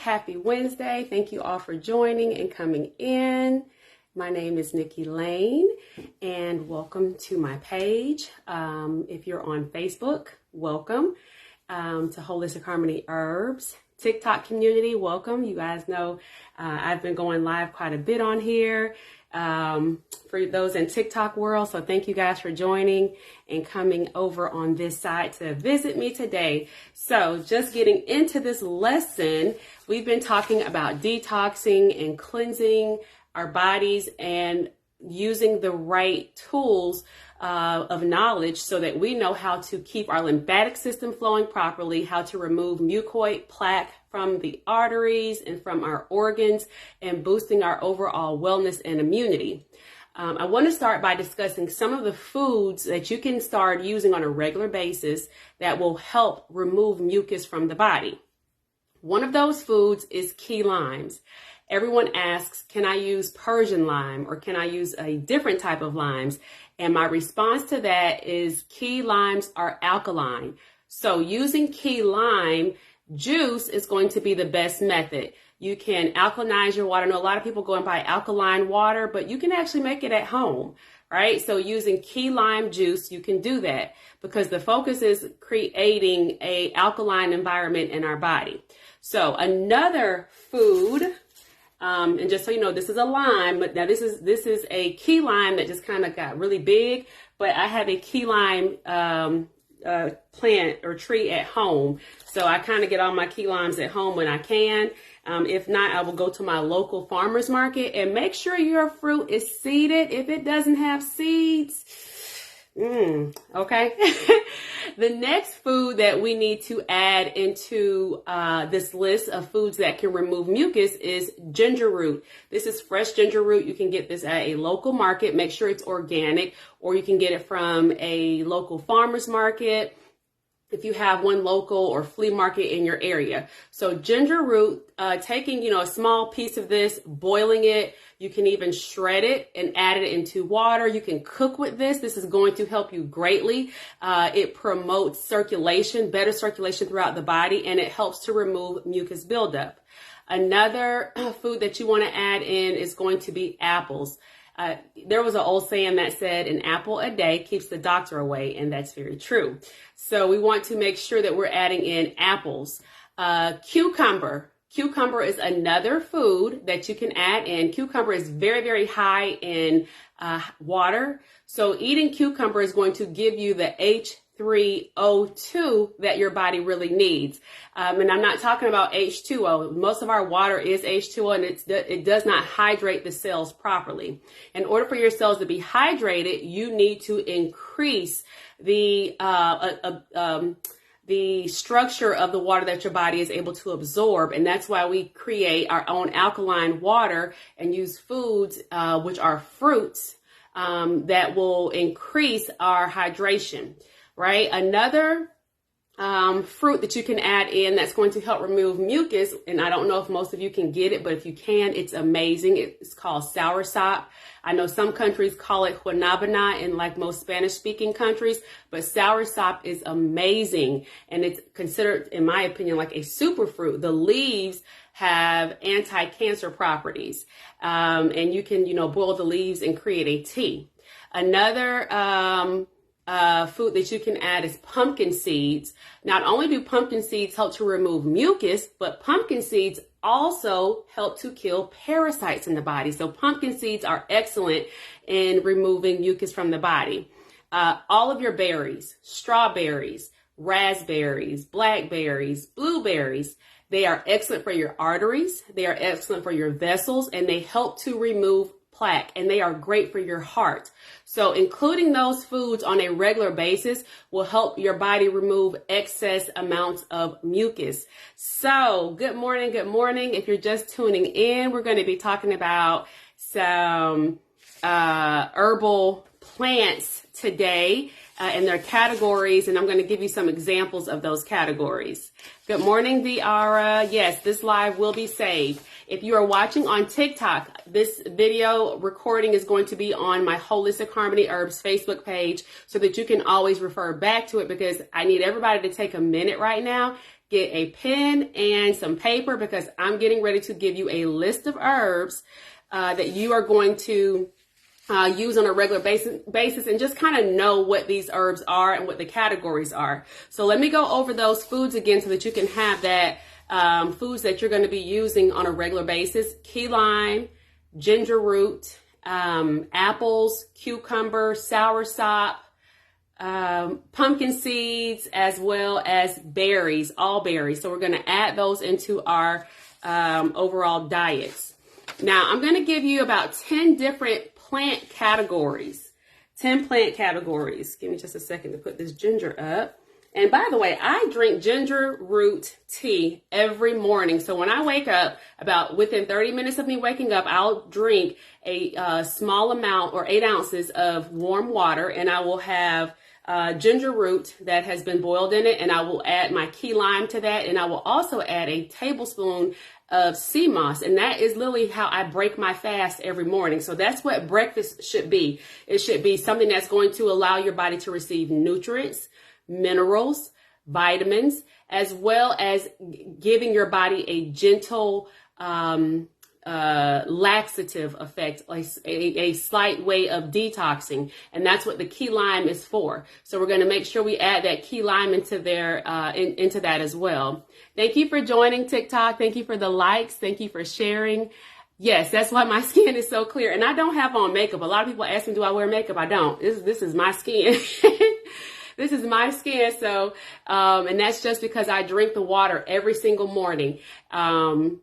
Happy Wednesday. Thank you all for joining and coming in. My name is Nikki Lane and welcome to my page. If you're on Facebook, welcome to Holistic Harmony Herbs. TikTok community, welcome. You guys know I've been going live quite a bit on here for those in TikTok world. So thank you guys for joining and coming over on this side to visit me today. So just getting into this lesson, we've been talking about detoxing and cleansing our bodies and using the right tools of knowledge so that we know how to keep our lymphatic system flowing properly, how to remove mucoid plaque from the arteries and from our organs, and boosting our overall wellness and immunity. I want to start by discussing some of the foods that you can start using on a regular basis that will help remove mucus from the body. One of those foods is key limes. Everyone asks, can I use Persian lime or can I use a different type of limes? And my response to that is key limes are alkaline. So using key lime juice is going to be the best method. You can alkalinize your water. I know a lot of people go and buy alkaline water, but you can actually make it at home, right? So using key lime juice, you can do that because the focus is creating an alkaline environment in our body. So another food, and just so you know, this is a lime, but now this is a key lime that just kind of got really big, but I have a key lime plant or tree at home. So I kind of get all my key limes at home when I can. If not, I will go to my local farmer's market and make sure your fruit is seeded. If it doesn't have seeds, okay. The next food that we need to add into this list of foods that can remove mucus is ginger root. This is fresh ginger root. You can get this at a local market. Make sure it's organic, or you can get it from a local farmer's market if you have one local or flea market in your area. So ginger root, taking, a small piece of this, boiling it, you can even shred it and add it into water. You can cook with this. This is going to help you greatly. It promotes circulation, better circulation throughout the body, and it helps to remove mucus buildup. Another food that you want to add in is going to be apples. There was an old saying that said an apple a day keeps the doctor away, and that's very true. So we want to make sure that we're adding in apples. Cucumber. Cucumber is another food that you can add in. Cucumber is very, very high in water. So eating cucumber is going to give you the H3O2 that your body really needs. And I'm not talking about H2O. Most of our water is H2O, and it does not hydrate the cells properly. In order for your cells to be hydrated, you need to increase the structure of the water that your body is able to absorb. And that's why we create our own alkaline water and use foods, which are fruits, that will increase our hydration. Right? Another fruit that you can add in that's going to help remove mucus, and I don't know if most of you can get it, but if you can, it's amazing. It's called soursop. I know some countries call it guanabana in like most Spanish-speaking countries, but soursop is amazing, and it's considered, in my opinion, like a superfruit. The leaves have anti-cancer properties, and you can, boil the leaves and create a tea. Another food that you can add is pumpkin seeds. Not only do pumpkin seeds help to remove mucus, but pumpkin seeds also help to kill parasites in the body. So pumpkin seeds are excellent in removing mucus from the body. All of your berries, strawberries, raspberries, blackberries, blueberries, they are excellent for your arteries. They are excellent for your vessels, and they help to remove plaque, and they are great for your heart. So including those foods on a regular basis will help your body remove excess amounts of mucus. So good morning. Good morning. If you're just tuning in, we're going to be talking about some herbal plants today and their categories, and I'm going to give you some examples of those categories. Good morning, Diara. Yes, this live will be saved. If you are watching on TikTok, this video recording is going to be on my Holistic Harmony Herbs Facebook page so that you can always refer back to it, because I need everybody to take a minute right now get a pen and some paper because I'm getting ready to give you a list of herbs that you are going to use on a regular basis and just kind of know what these herbs are and what the categories are. So let me go over those foods again so that you can have that foods that you're going to be using on a regular basis. Key lime, ginger root, apples, cucumber, soursop, pumpkin seeds, as well as berries, all berries. So we're going to add those into our overall diets. Now I'm going to give you about 10 different plant categories. 10 plant categories. Give me just a second to put this ginger up. And by the way, I drink ginger root tea every morning. So when I wake up, about within 30 minutes of me waking up, I'll drink a small amount or 8 ounces of warm water, and I will have ginger root that has been boiled in it, and I will add my key lime to that, and I will also add a tablespoon of sea moss, and that is literally how I break my fast every morning. So that's what breakfast should be. It should be something that's going to allow your body to receive nutrients, minerals, vitamins, as well as giving your body a gentle laxative effect, like a slight way of detoxing. And that's what the key lime is for. So we're going to make sure we add that key lime into there, into that as well. Thank you for joining TikTok. Thank you for the likes. Thank you for sharing. Yes, that's why my skin is so clear. And I don't have on makeup. A lot of people ask me, do I wear makeup? I don't. This is my skin. This is my skin. So, and that's just because I drink the water every single morning. And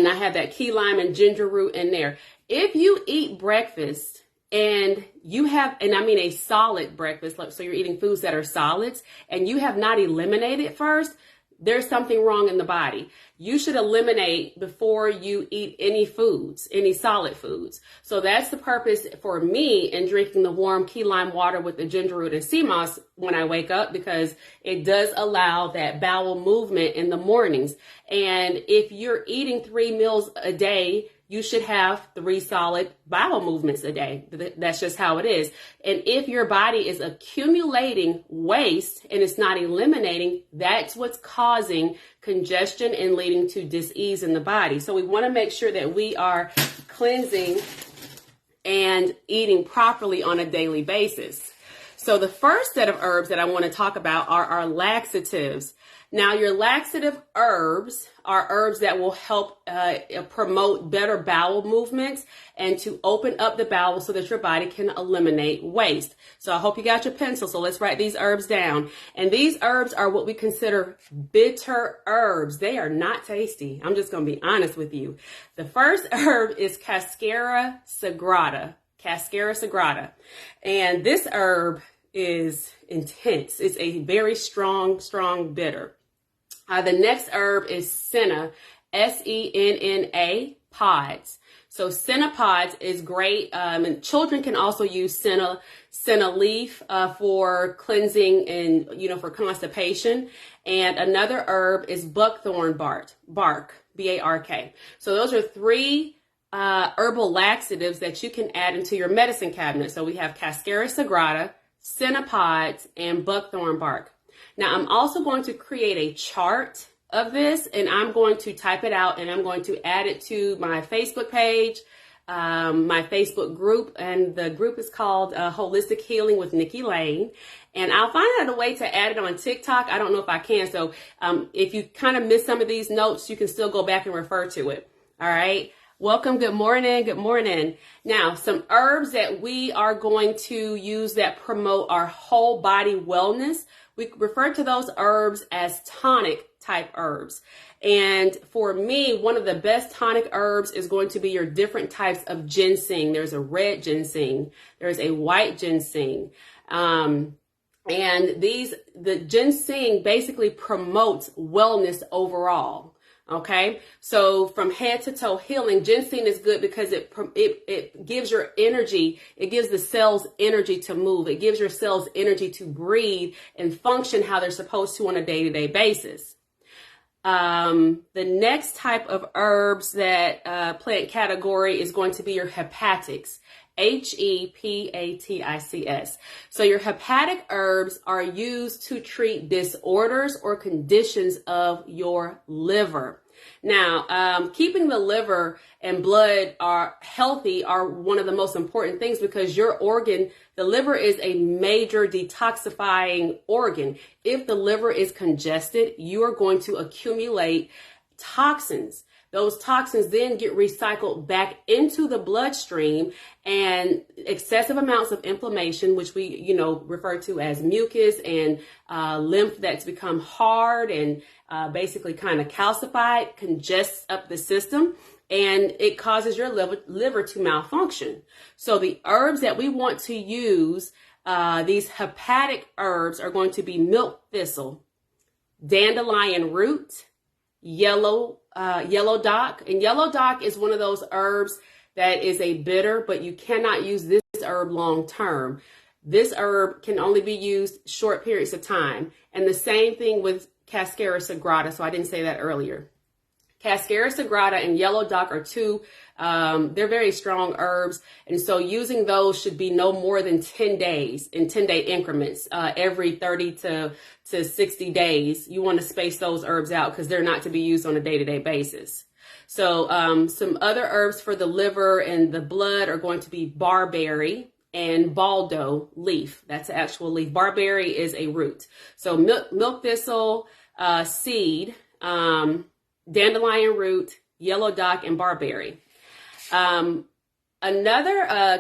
I have that key lime and ginger root in there. If you eat breakfast and you have, and I mean a solid breakfast, so you're eating foods that are solids, and you have not eliminated first, there's something wrong in the body. You should eliminate before you eat any foods, any solid foods. So that's the purpose for me in drinking the warm key lime water with the ginger root and sea moss when I wake up, because it does allow that bowel movement in the mornings. And if you're eating 3 meals a day, you should have 3 solid bowel movements a day. That's just how it is. And if your body is accumulating waste and it's not eliminating, that's what's causing congestion and leading to dis-ease in the body. So we want to make sure that we are cleansing and eating properly on a daily basis. So the first set of herbs that I want to talk about are our laxatives. Now, your laxative herbs are herbs that will help promote better bowel movements and to open up the bowel so that your body can eliminate waste. So I hope you got your pencil. So let's write these herbs down. And these herbs are what we consider bitter herbs. They are not tasty. I'm just going to be honest with you. The first herb is Cascara sagrada. Cascara sagrada. And this herb is intense. It's a very strong bitter. The next herb is senna, senna pods. So senna pods is great. And children can also use senna leaf for cleansing and, for constipation. And another herb is buckthorn bark, B-A-R-K. So those are 3 herbal laxatives that you can add into your medicine cabinet. So we have Cascara sagrada, senna pods, and buckthorn bark. Now, I'm also going to create a chart of this, and I'm going to type it out, and I'm going to add it to my Facebook page, my Facebook group, and the group is called Holistic Healing with Nikki Lane. And I'll find out a way to add it on TikTok. I don't know if I can. So if you kind of miss some of these notes, you can still go back and refer to it. All right. Welcome. Good morning. Good morning. Now, some herbs that we are going to use that promote our whole body wellness. We refer to those herbs as tonic type herbs. And for me, one of the best tonic herbs is going to be your different types of ginseng. There's a red ginseng. There's a white ginseng. And the ginseng basically promotes wellness overall. Okay, so from head to toe healing, ginseng is good because it gives your energy. It gives the cells energy to move. It gives your cells energy to breathe and function how they're supposed to on a day-to-day basis. The next type of herbs that plant category is going to be your hepatics, Hepatic. So your hepatic herbs are used to treat disorders or conditions of your liver. Now, keeping the liver and blood are healthy are one of the most important things, because your organ, the liver, is a major detoxifying organ. If the liver is congested, you are going to accumulate toxins. Those toxins then get recycled back into the bloodstream, and excessive amounts of inflammation, which we, refer to as mucus, and lymph that's become hard and basically kind of calcified, congests up the system, and it causes your liver to malfunction. So the herbs that we want to use, these hepatic herbs, are going to be milk thistle, dandelion root, yellow dock. And yellow dock is one of those herbs that is a bitter, but you cannot use this herb long term. This herb can only be used short periods of time. And the same thing with Cascara sagrada. So I didn't say that earlier. Cascara sagrada and yellow dock are two, they're very strong herbs. And so using those should be no more than 10 days in 10-day increments, every 30 to 60 days. You want to space those herbs out because they're not to be used on a day-to-day basis. So some other herbs for the liver and the blood are going to be barberry and baldo leaf. That's an actual leaf. Barberry is a root. So milk thistle, seed, dandelion root, yellow dock, and barberry. Another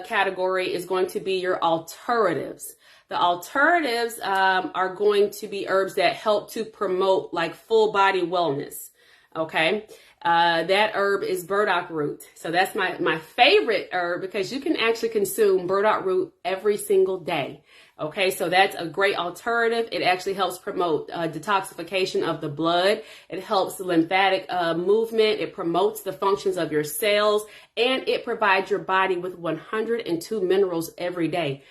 category is going to be your alternatives. The alternatives are going to be herbs that help to promote like full body wellness. Okay. That herb is burdock root. So that's my favorite herb, because you can actually consume burdock root every single day. Okay, so that's a great alternative. It actually helps promote detoxification of the blood. It helps lymphatic movement. It promotes the functions of your cells, and it provides your body with 102 minerals every day.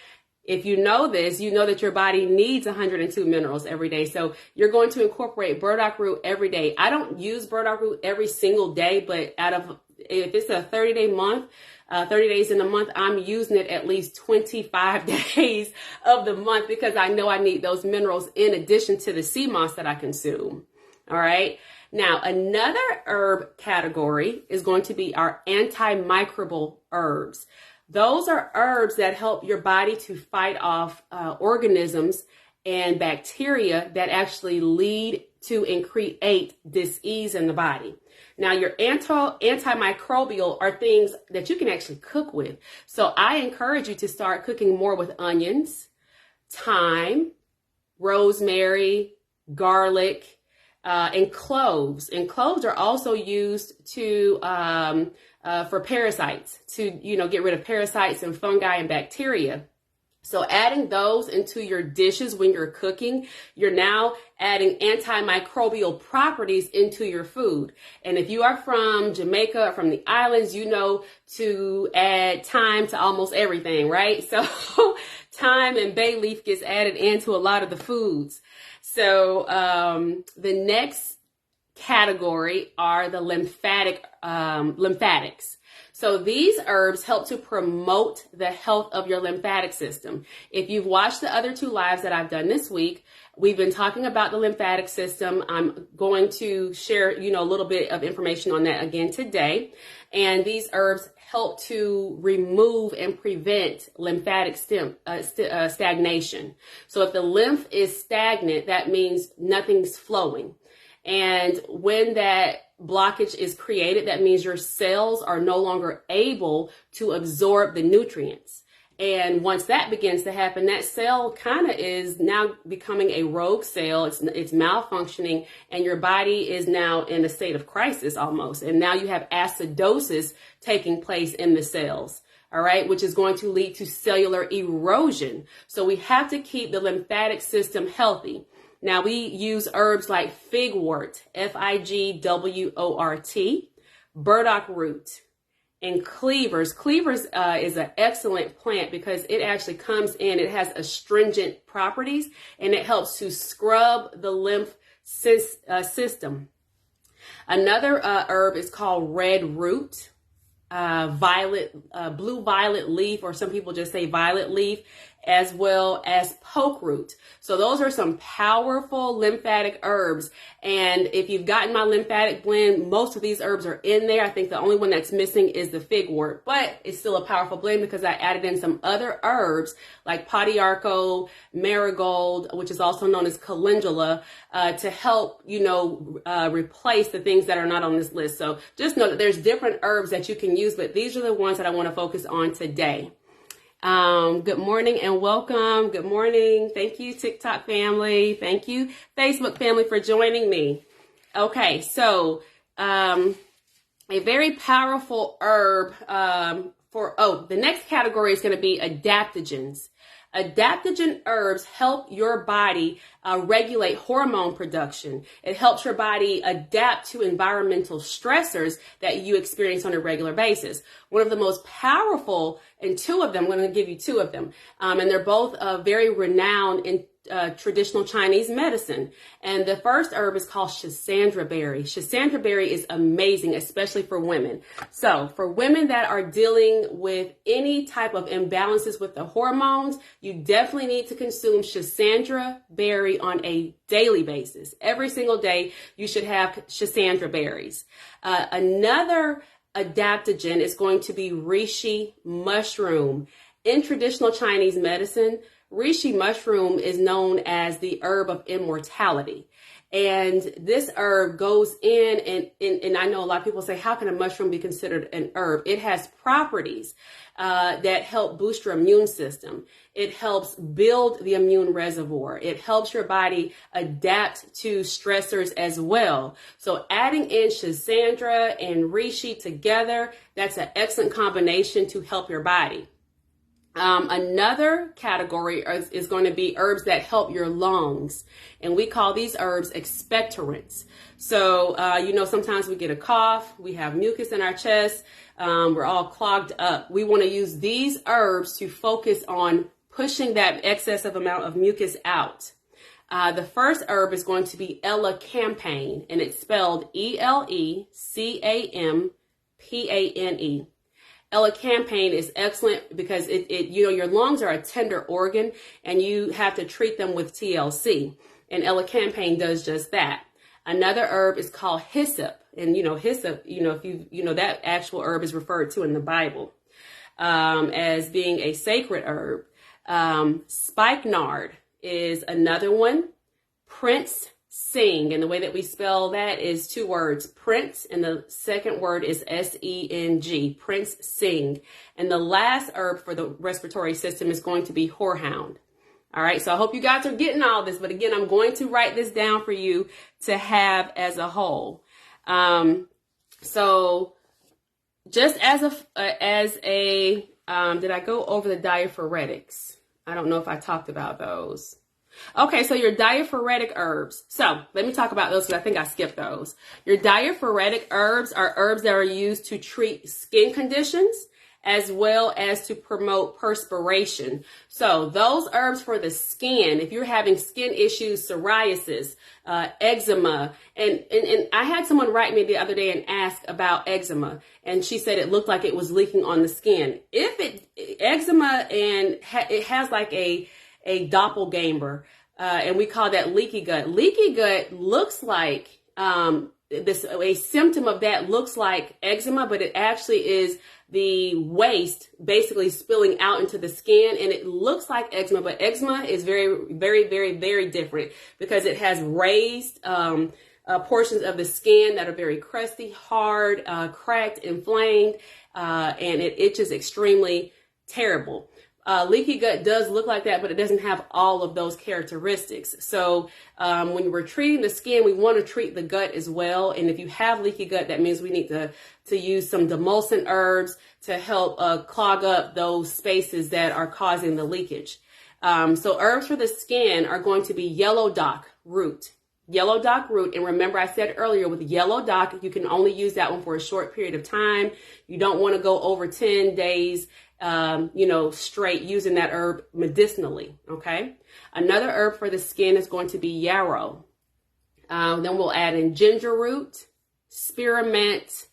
If you know this, you know that your body needs 102 minerals every day. So you're going to incorporate burdock root every day. I don't use burdock root every single day, but if it's a 30-day month, 30 days in a month, I'm using it at least 25 days of the month, because I know I need those minerals in addition to the sea moss that I consume. All right. Now, another herb category is going to be our antimicrobial herbs. Those are herbs that help your body to fight off organisms and bacteria that actually lead to and create disease in the body. Now, your antimicrobial are things that you can actually cook with. So I encourage you to start cooking more with onions, thyme, rosemary, garlic, and cloves. And cloves are also used to for parasites, to get rid of parasites and fungi and bacteria. So adding those into your dishes when you're cooking, you're now adding antimicrobial properties into your food. And if you are from Jamaica or from the islands, you know to add thyme to almost everything, right? So thyme and bay leaf gets added into a lot of the foods. So the next category are the lymphatics. So these herbs help to promote the health of your lymphatic system. If you've watched the other two lives that I've done this week, we've been talking about the lymphatic system. I'm going to share, a little bit of information on that again today. And these herbs help to remove and prevent lymphatic stagnation. So if the lymph is stagnant, that means nothing's flowing. And when that blockage is created, that means your cells are no longer able to absorb the nutrients. And once that begins to happen, that cell kind of is now becoming a rogue cell. It's malfunctioning, and your body is now in a state of crisis almost. And now you have acidosis taking place in the cells. All right, which is going to lead to cellular erosion. So we have to keep the lymphatic system healthy. Now, we use herbs like figwort, Figwort, burdock root, and cleavers. Cleavers is an excellent plant because it actually comes in, it has astringent properties, and it helps to scrub the lymph system. Another herb is called red root. blue violet leaf, or some people just say violet leaf, as well as poke root. So those are some powerful lymphatic herbs. And if you've gotten my lymphatic blend, most of these herbs are in there. I think the only one that's missing is the figwort, but it's still a powerful blend because I added in some other herbs like podiarco, marigold, which is also known as calendula, to help, replace the things that are not on this list. So just know that there's different herbs that you can use, but these are the ones that I want to focus on today. Good morning and welcome. Good morning. Thank you, TikTok family. Thank you, Facebook family, for joining me. Okay, so a very powerful herb the next category is going to be adaptogens. Adaptogen herbs help your body regulate hormone production. It helps your body adapt to environmental stressors that you experience on a regular basis. One of the most powerful, and two of them, I'm going to give you two of them, and they're both very renowned in traditional Chinese medicine. And the first herb is called schisandra berry. Schisandra berry is amazing, especially for women. So for women that are dealing with any type of imbalances with the hormones, you definitely need to consume schisandra berry on a daily basis. Every single day, you should have schisandra berries. Another adaptogen is going to be reishi mushroom. In traditional Chinese medicine, reishi mushroom is known as the herb of immortality. And this herb goes in, and I know a lot of people say, how can a mushroom be considered an herb? It has properties that help boost your immune system. It helps build the immune reservoir. It helps your body adapt to stressors as well. So adding in schisandra and reishi together, that's an excellent combination to help your body. Another category is going to be herbs that help your lungs, and we call these herbs expectorants. So, sometimes we get a cough, we have mucus in our chest, we're all clogged up. We want to use these herbs to focus on pushing that excessive amount of mucus out. The first herb is going to be elecampane, and it's spelled Elecampane. Elecampane is excellent because your lungs are a tender organ and you have to treat them with TLC. And elecampane does just that. Another herb is called hyssop. And hyssop, that actual herb is referred to in the Bible as being a sacred herb. Spikenard is another one. Prince Sing, and the way that we spell that is two words, Prince, and the second word is S-E-N-G, Prince Sing. And the last herb for the respiratory system is going to be horehound. All right, so I hope you guys are getting all this, but again, I'm going to write this down for you to have as a whole. So just as a did I go over the diaphoretics? I don't know if I talked about those. Okay, so your diaphoretic herbs. So let me talk about those because I think I skipped those. Your diaphoretic herbs are herbs that are used to treat skin conditions as well as to promote perspiration. So those herbs for the skin, if you're having skin issues, psoriasis, eczema, and I had someone write me the other day and ask about eczema, and she said it looked like it was leaking on the skin. Eczema it has like a doppelganger, and we call that leaky gut. Leaky gut looks like a symptom of that looks like eczema, but it actually is the waste basically spilling out into the skin, and it looks like eczema, but eczema is very, very, very, very different because it has raised portions of the skin that are very crusty, hard, cracked, inflamed, and it itches extremely terrible. Leaky gut does look like that, but it doesn't have all of those characteristics. So when we're treating the skin, we want to treat the gut as well. And if you have leaky gut, that means we need to use some demulcent herbs to help clog up those spaces that are causing the leakage. So herbs for the skin are going to be yellow dock root. Yellow dock root, and remember I said earlier with yellow dock, you can only use that one for a short period of time. You don't want to go over 10 days straight using that herb medicinally, okay? Another herb for the skin is going to be yarrow. Then we'll add in ginger root, spearmint,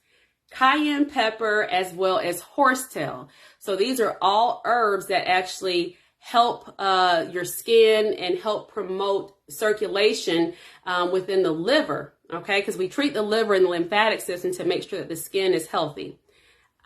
cayenne pepper, as well as horsetail. So these are all herbs that actually help your skin and help promote circulation within the liver, okay? Because we treat the liver and the lymphatic system to make sure that the skin is healthy.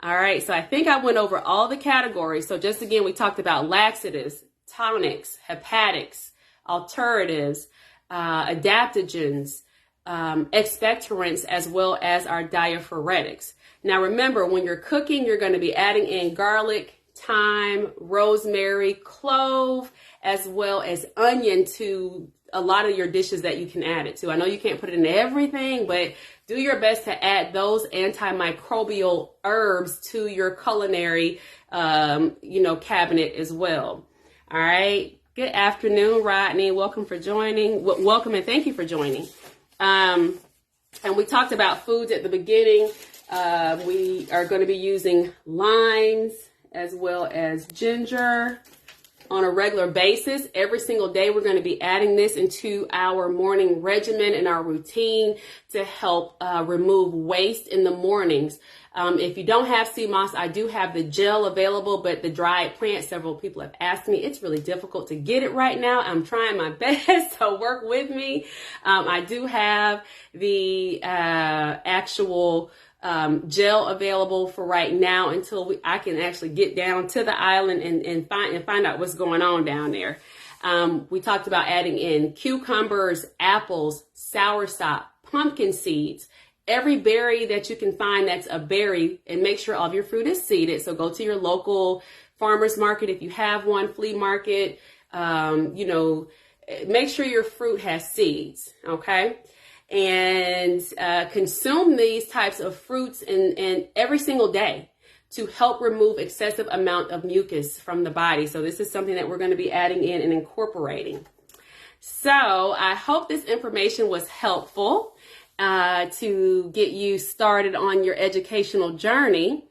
All right, so I think I went over all the categories. So just again, we talked about laxatives, tonics, hepatics, alteratives, adaptogens, expectorants, as well as our diaphoretics. Now remember, when you're cooking, you're going to be adding in garlic, thyme, rosemary, clove, as well as onion to a lot of your dishes that you can add it to. I know you can't put it in everything, but do your best to add those antimicrobial herbs to your culinary, cabinet as well. All right. Good afternoon, Rodney. Welcome for joining. Welcome and thank you for joining. And we talked about foods at the beginning. We are going to be using limes as well as ginger on a regular basis. Every single day, we're going to be adding this into our morning regimen and our routine to help remove waste in the mornings. If you don't have sea moss, I do have the gel available, but the dried plant, several people have asked me. It's really difficult to get it right now. I'm trying my best, so work with me. I do have the actual gel available for right now until I can actually get down to the island and find out what's going on down there. We talked about adding in cucumbers, apples, soursop, pumpkin seeds, every berry that you can find that's a berry, and make sure all of your fruit is seeded. So go to your local farmer's market if you have one, flea market, make sure your fruit has seeds, okay? And consume these types of fruits and every single day to help remove excessive amount of mucus from the body. So this is something that we're going to be adding in and incorporating. So I hope this information was helpful to get you started on your educational journey.